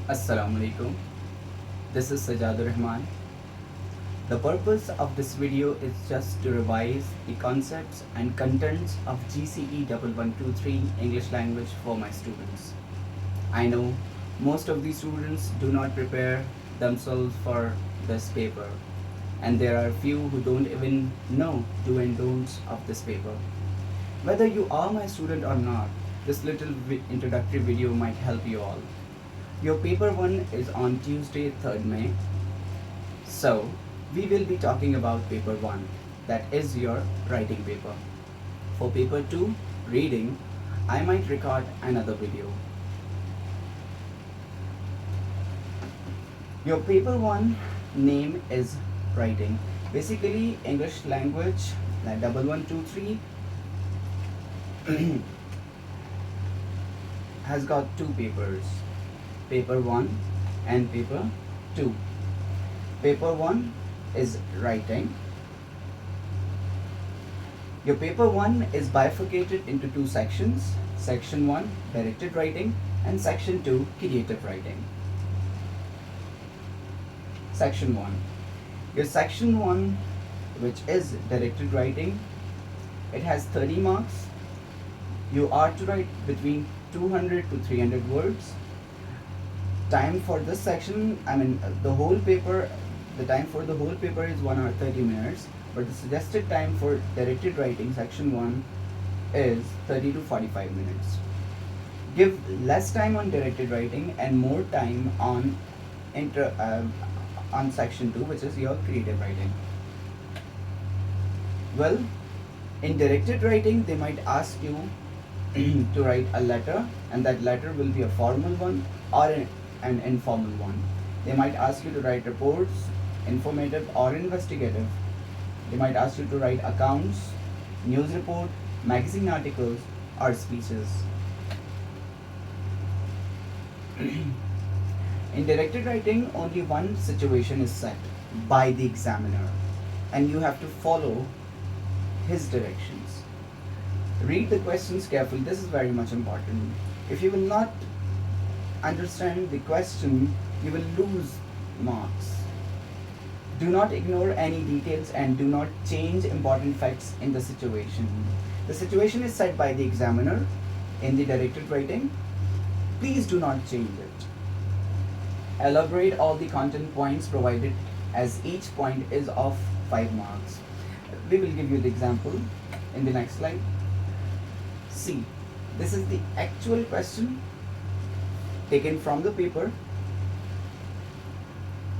Assalamu alaikum. This is Sajadur Rahman. The purpose of this video is just to revise the concepts and contents of GCE 1123 English language for my students. I know most of these students do not prepare themselves for this paper, and there are few who don't even know do and don'ts of this paper. Whether you are my student or not, this little introductory video might help you all. Your paper 1 is on Tuesday 3rd May. So, we will be talking about paper 1, that is your writing paper. For paper 2, reading, I might record another video. Your paper 1 name is writing. Basically, English language, like 1123 has got two papers, paper 1 and paper 2. Paper 1 is writing. Your paper 1 is bifurcated into two sections. Section 1, directed writing, and section 2, creative writing. Section 1. Your section 1, which is directed writing, it has 30 marks. You are to write between 200 to 300 words. Time for this section, the whole paper, the time for the whole paper is 1 hour 30 minutes, but the suggested time for directed writing section 1 is 30 to 45 minutes. Give less time on directed writing and more time on section 2, which is your creative writing. Well, in directed writing, they might ask you to write a letter, and that letter will be a formal one or an informal one. They might ask you to write reports, informative or investigative. They might ask you to write accounts, news report, magazine articles, or speeches. In directed writing, only one situation is set by the examiner, and you have to follow his directions. Read the questions carefully. This is very much important. If you will not understand the question, you will lose marks. Do not ignore any details and do not change important facts in the situation. The situation is set by the examiner in the directed writing. Please do not change it. Elaborate all the content points provided, as each point is of 5 marks. We will give you the example in the next slide. See, this is the actual question taken from the paper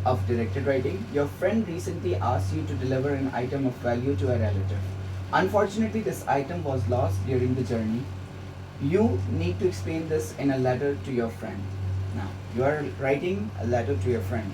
of directed writing. Your friend recently asked you to deliver an item of value to a relative. Unfortunately, this item was lost during the journey. You need to explain this in a letter to your friend. Now, you are writing a letter to your friend.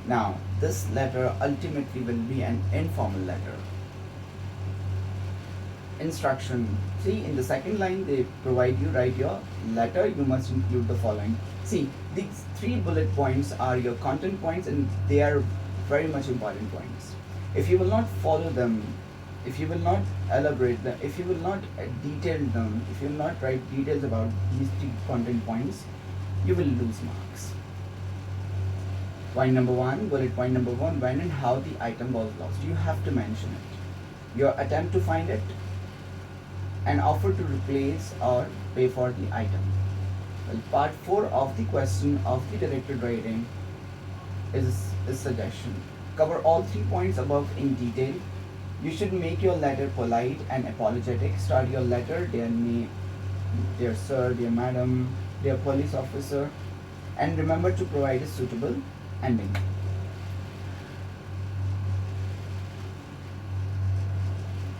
Now, this letter ultimately will be an informal letter. Instruction. See, in the second line, they provide you write your letter. You must include the following. See, these 3 bullet points are your content points, and they are very much important points. If you will not follow them, if you will not elaborate them, if you will not detail them, if you will not write details about these 3 content points, you will lose marks. Point number 1, bullet point number 1, when and how the item was lost. You have to mention it. Your attempt to find it, and offer to replace or pay for the item. Well, part 4 of the question of the directed writing is a suggestion. Cover all 3 points above in detail. You should make your letter polite and apologetic. Start your letter, dear sir, dear madam, dear police officer, and remember to provide a suitable ending.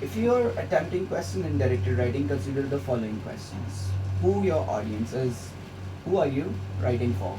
If you are attempting question in directed writing, consider the following questions. Who your audience is, who are you writing for?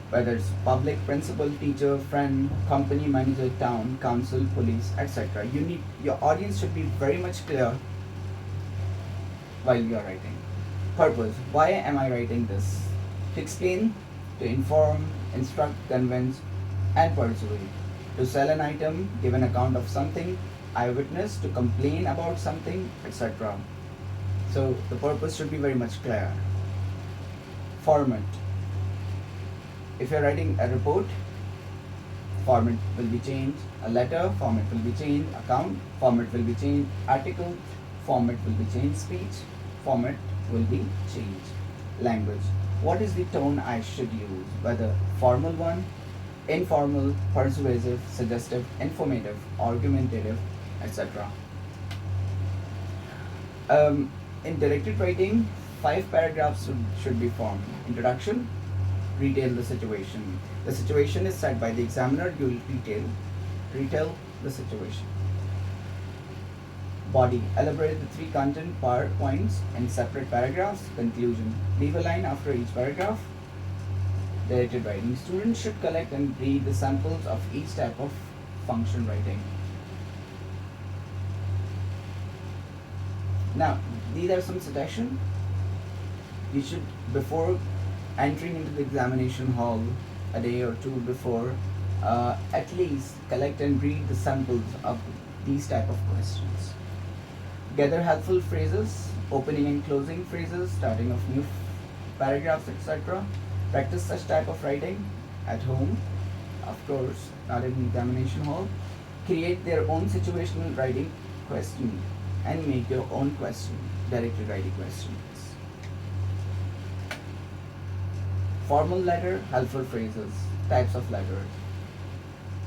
Whether it's public, principal, teacher, friend, company, manager, town, council, police, etc. Your audience should be very much clear while you are writing. Purpose. Why am I writing this? To explain, to inform, instruct, convince, and persuade. To sell an item, give an account of something, eyewitness, to complain about something, etc. So the purpose should be very much clear. Format. If you're writing a report, format will be changed. A letter, format will be changed. Account, format will be changed. Article, format will be changed. Speech, format will be changed. Language, what is the tone I should use? Whether formal one, informal, persuasive, suggestive, informative, argumentative, etc. In directed writing, 5 paragraphs should be formed. Introduction, retell the situation. The situation is set by the examiner. You will retell the situation. Body, elaborate the 3 content points in separate paragraphs. Conclusion, leave a line after each paragraph. Directed writing, students should collect and read the samples of each type of function writing. Now, these are some suggestions. You should, before entering into the examination hall a day or two before, at least collect and read the samples of these type of questions. Gather helpful phrases, opening and closing phrases, starting of new paragraphs, etc. Practice such type of writing at home, of course, not in examination hall. Create their own situational writing question and make your own question, directed writing questions. Formal letter, helpful phrases, types of letters.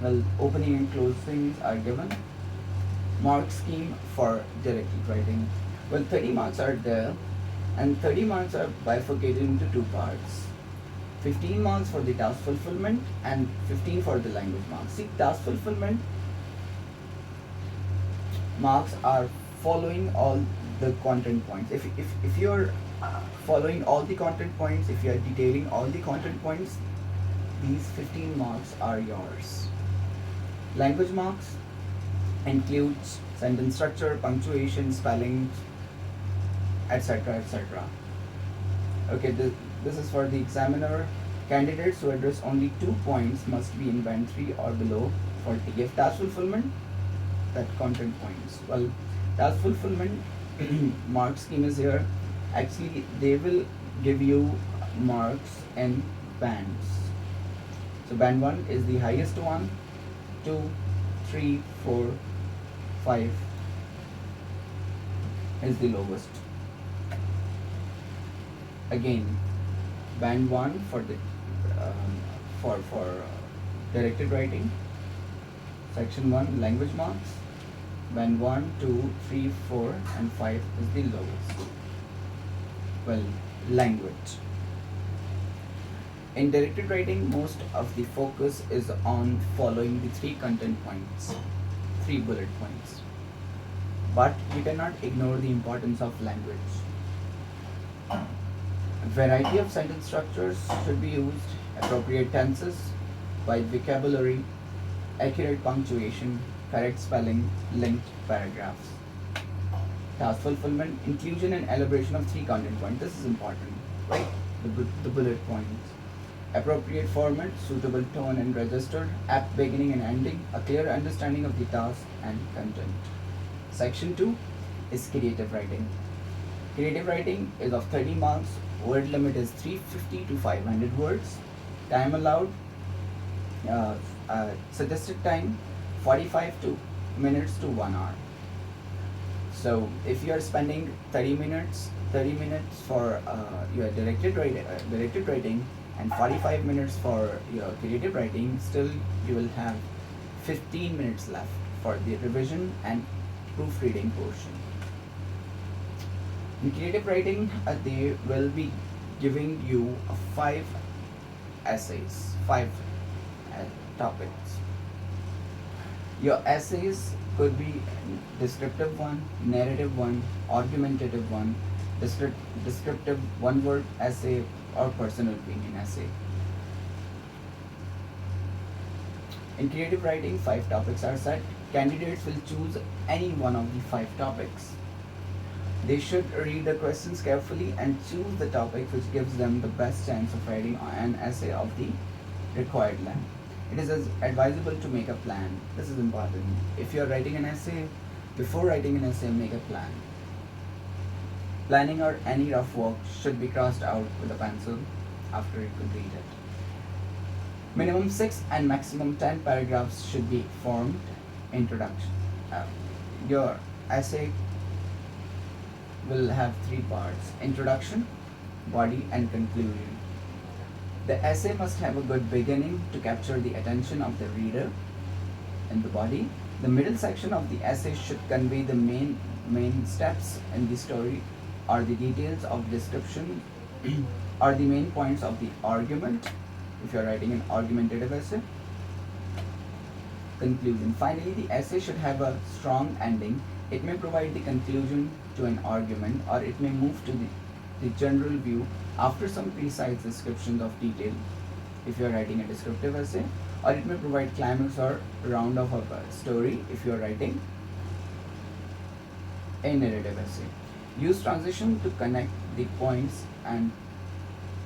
Well, opening and closings are given. Mark scheme for directed writing. Well, 30 marks are there, and 30 marks are bifurcated into 2 parts. 15 marks for the task fulfillment and 15 for the language marks. See, task fulfillment marks are following all the content points. If you're following all the content points, if you are detailing all the content points, these 15 marks are yours. Language marks includes sentence structure, punctuation, spelling, etc., etc. Okay, this is for the examiner. Candidates who address only 2 points must be in band 3 or below for TF. Task fulfillment, that content points. Well, task fulfillment mark scheme is here. Actually, they will give you marks in bands. So band 1 is the highest one, 2, 3, 4, 5 is the lowest. Again, band 1 for the directed writing, section 1 language marks, band 1, 2, 3, 4 and 5 is the lowest. Well, language. In directed writing, most of the focus is on following the 3 content points, 3 bullet points. But you cannot ignore the importance of language. Variety of sentence structures should be used, appropriate tenses, wide vocabulary, accurate punctuation, correct spelling, linked paragraphs. Task fulfillment, inclusion and elaboration of 3 content points. This is important, right? The bullet points. Appropriate format, suitable tone and register, apt beginning and ending, a clear understanding of the task and content. Section 2 is creative writing. Creative writing is of 30 marks. Word limit is 350 to 500 words. Time allowed, suggested time 45 minutes to 1 hour. So if you are spending 30 minutes for your directed writing and 45 minutes for your creative writing, still you will have 15 minutes left for the revision and proofreading portion. In creative writing, they will be giving you 5 essays, 5 topics. Your essays could be descriptive one, narrative one, argumentative one, descriptive one-word essay, or personal opinion essay. In creative writing, 5 topics are set. Candidates will choose any one of the 5 topics. They should read the questions carefully and choose the topic which gives them the best chance of writing an essay of the required length. It is advisable to make a plan. This is important. If you are writing an essay, before writing an essay, make a plan. Planning or any rough work should be crossed out with a pencil after you complete it. Minimum 6 and maximum 10 paragraphs should be formed. Introduction. Uh, your essay will have three parts: introduction, body, and conclusion. The essay must have a good beginning to capture the attention of the reader. In the body, the middle section of the essay should convey the main steps in the story, or the details of description, or the main points of the argument, if you are writing an argumentative essay. Conclusion. Finally, the essay should have a strong ending. It may provide the conclusion to an argument, or it may move to the general view after some precise descriptions of detail, if you are writing a descriptive essay, or it may provide climax or round off of a story if you are writing a narrative essay. Use transition to connect the points and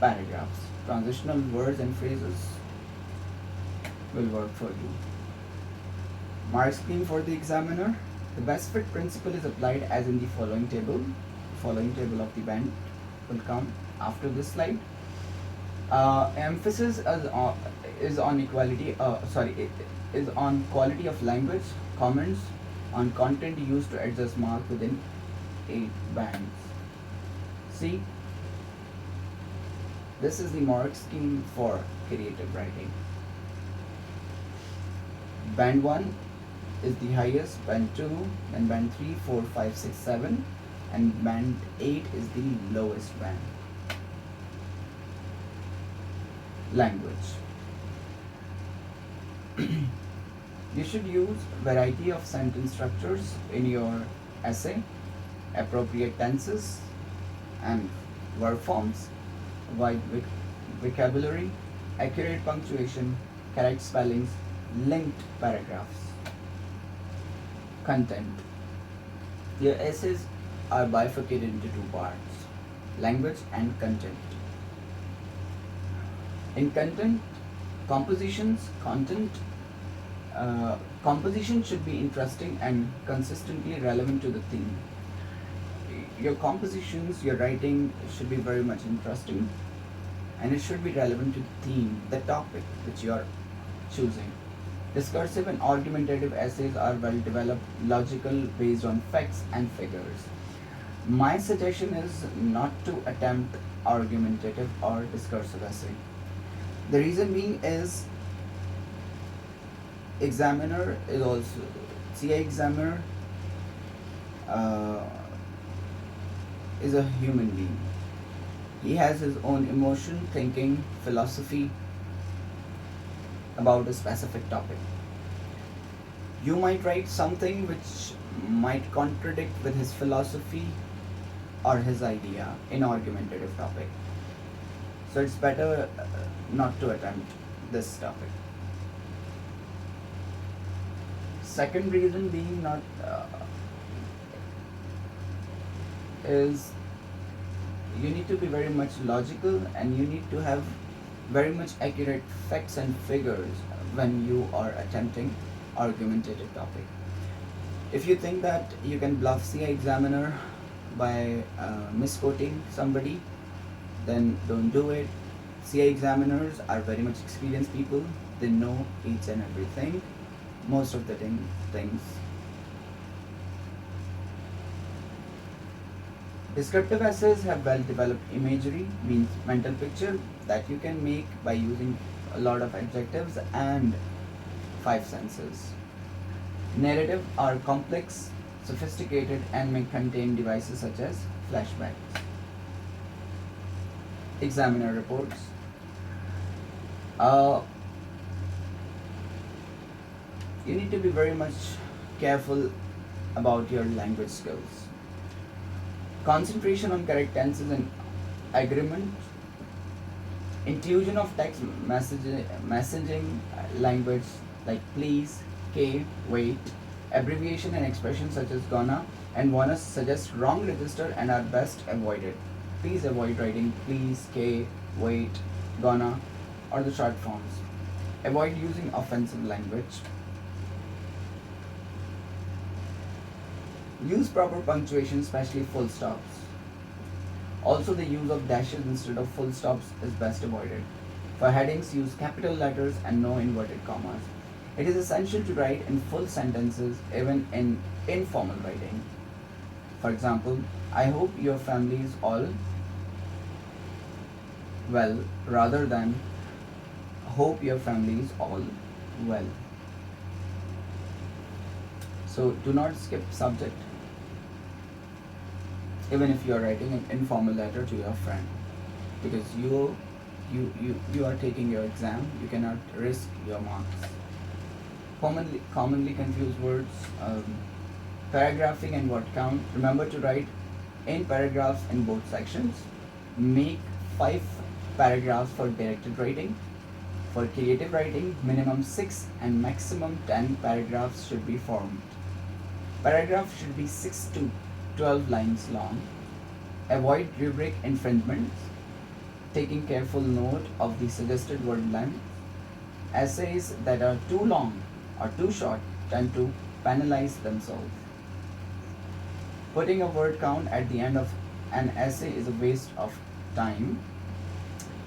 paragraphs. Transitional words and phrases will work for you. Mark scheme for the examiner. The best fit principle is applied as in the following table. Following table of the band will come after this slide. Emphasis is on equality. Is on quality of language. Comments on content used to adjust mark within 8 bands. See, this is the mark scheme for creative writing. Band 1 is the highest, band 2, then band 3, 4, 5, 6, 7, and band 8 is the lowest band. Language. You should use variety of sentence structures in your essay, appropriate tenses and verb forms, wide vocabulary, accurate punctuation, correct spellings, linked paragraphs. Content. Your essays are bifurcated into 2 parts: language and content. In content, composition should be interesting and consistently relevant to the theme. Your compositions, your writing should be very much interesting, and it should be relevant to the theme, the topic which you are choosing. Discursive and argumentative essays are well developed, logical, based on facts and figures. My suggestion is not to attempt argumentative or discursive essay. The reason being is examiner is also CIE examiner is a human being. He has his own emotion, thinking, philosophy about a specific topic. You might write something which might contradict with his philosophy or his idea in argumentative topic. So it's better not to attempt this topic. Second reason being not is you need to be very much logical, and you need to have very much accurate facts and figures when you are attempting argumentative topic. If you think that you can bluff CIE examiner by misquoting somebody, then don't do it. CIE examiners are very much experienced people. They know each and everything, most of the things. Descriptive essays have well developed imagery, means mental picture that you can make by using a lot of adjectives and 5 senses. Narrative are complex, sophisticated, and may contain devices such as flashbacks. Examiner reports. You need to be very much careful about your language skills. Concentration on correct tenses and agreement. Inclusion of text messaging language like please, K, wait. Abbreviation and expressions such as gonna and wanna suggest wrong register and are best avoided. Please avoid writing please, K, wait, gonna or the short forms. Avoid using offensive language. Use proper punctuation, especially full stops. Also, the use of dashes instead of full stops is best avoided. For headings, use capital letters and no inverted commas. It is essential to write in full sentences even in informal writing. For example, I hope your family is all well rather than hope your family is all well. So do not skip subject even if you are writing an informal letter to your friend, because you are taking your exam, you cannot risk your marks. Commonly confused words, paragraphing and word count. Remember to write in paragraphs in both sections. Make 5 paragraphs for directed writing. For creative writing, minimum 6 and maximum 10 paragraphs should be formed. Paragraph should be 6 to 12 lines long. Avoid rubric infringements, taking careful note of the suggested word length. Essays that are too long or too short tend to penalize themselves. Putting a word count at the end of an essay is a waste of time,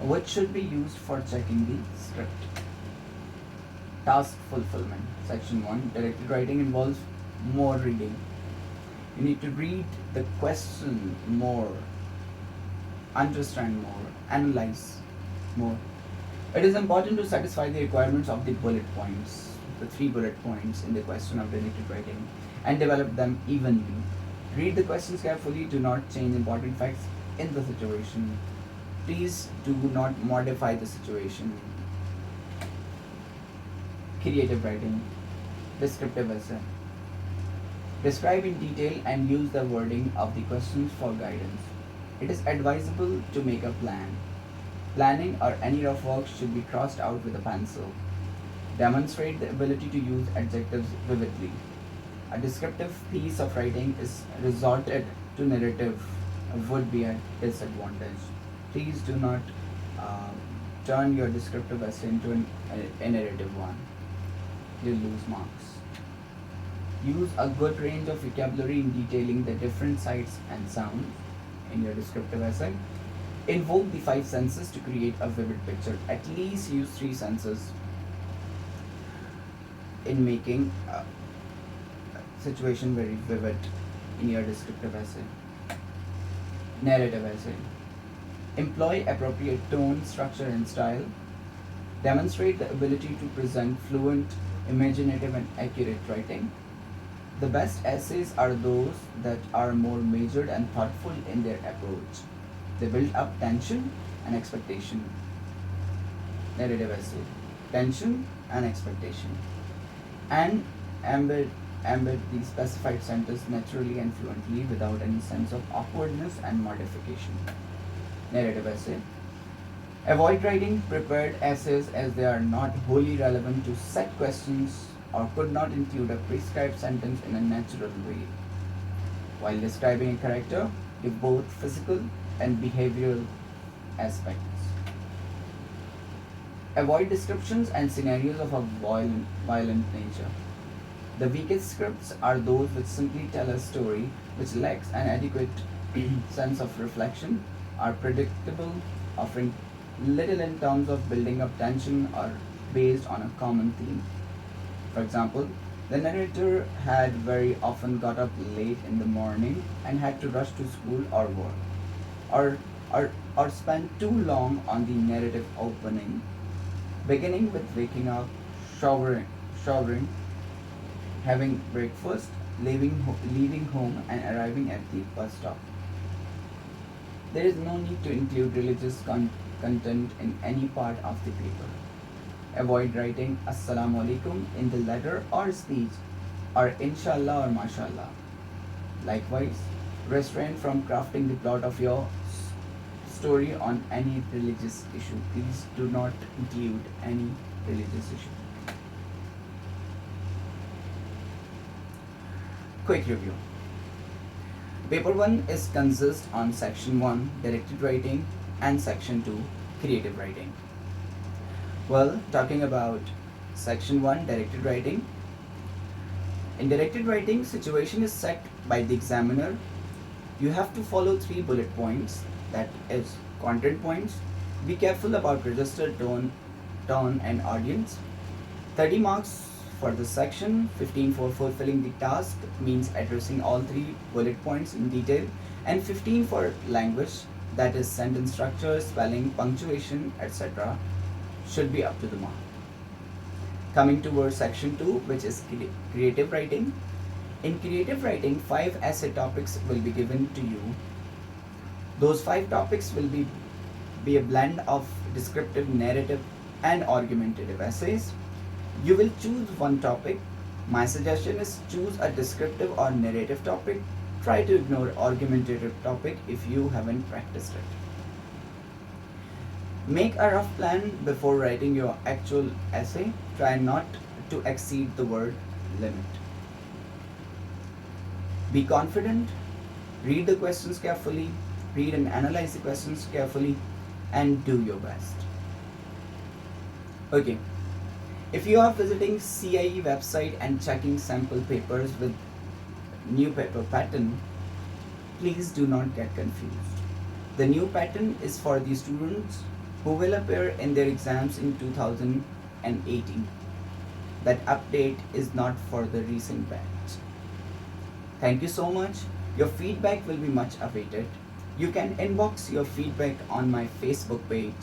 which should be used for checking the script. Task fulfillment. Section 1. Directed writing involves more reading. You need to read the question more, understand more, analyze more. It is important to satisfy the requirements of the bullet points, the 3 bullet points in the question of directed writing, and develop them evenly. Read the questions carefully, do not change important facts in the situation. Please do not modify the situation. Creative writing. Descriptive essay. Describe in detail and use the wording of the questions for guidance. It is advisable to make a plan. Planning or any rough work should be crossed out with a pencil. Demonstrate the ability to use adjectives vividly. A descriptive piece of writing is resorted to narrative would be a disadvantage. Please do not turn your descriptive essay into a narrative one. You'll lose marks. Use a good range of vocabulary in detailing the different sights and sounds in your descriptive essay. Invoke the 5 senses to create a vivid picture. At least use 3 senses in making a situation very vivid in your descriptive essay. Narrative essay. Employ appropriate tone, structure, and style. Demonstrate the ability to present fluent, imaginative, and accurate writing. The best essays are those that are more measured and thoughtful in their approach. They build up tension and expectation. Narrative essay. Tension and expectation. And embed the specified sentence naturally and fluently without any sense of awkwardness and modification. Narrative essay. Avoid writing prepared essays as they are not wholly relevant to set questions or could not include a prescribed sentence in a natural way. While describing a character, give both physical and behavioral aspects. Avoid descriptions and scenarios of a violent nature. The weakest scripts are those which simply tell a story which lacks an adequate sense of reflection, are predictable, offering little in terms of building up tension, or based on a common theme. For example, the narrator had very often got up late in the morning and had to rush to school or work, or spent too long on the narrative opening, beginning with waking up, showering, having breakfast, leaving home, and arriving at the bus stop. There is no need to include religious content in any part of the paper. Avoid writing Assalamu alaikum in the letter or speech, or Inshallah or Mashallah. Likewise, refrain from crafting the plot of your story on any religious issue. Please do not include any religious issue. Quick review. Paper 1 is consist on section 1 directed writing and section 2 creative writing. Well, talking about section 1 directed writing. In directed writing, situation is set by the examiner. You have to follow 3 bullet points, that is content points, Be careful about register, tone and audience. 30 marks for this section, 15 for fulfilling the task, means addressing all three bullet points in detail, and 15 for language, that is sentence structure, spelling, punctuation, etc. should be up to the mark. Coming towards section 2, which is creative writing. In creative writing, 5 essay topics will be given to you. Those 5 topics will be a blend of descriptive, narrative, and argumentative essays. You will choose one topic. My suggestion is choose a descriptive or narrative topic. Try to ignore argumentative topic if you haven't practiced it. Make a rough plan before writing your actual essay. Try not to exceed the word limit. Be confident. Read the questions carefully. Read and analyze the questions carefully, and do your best. Okay. If you are visiting CIE website and checking sample papers with new paper pattern, please do not get confused. The new pattern is for the students who will appear in their exams in 2018. That update is not for the recent batch. Thank you so much. Your feedback will be much awaited. You can inbox your feedback on my Facebook page.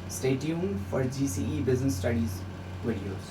Stay tuned for GCE Business Studies videos.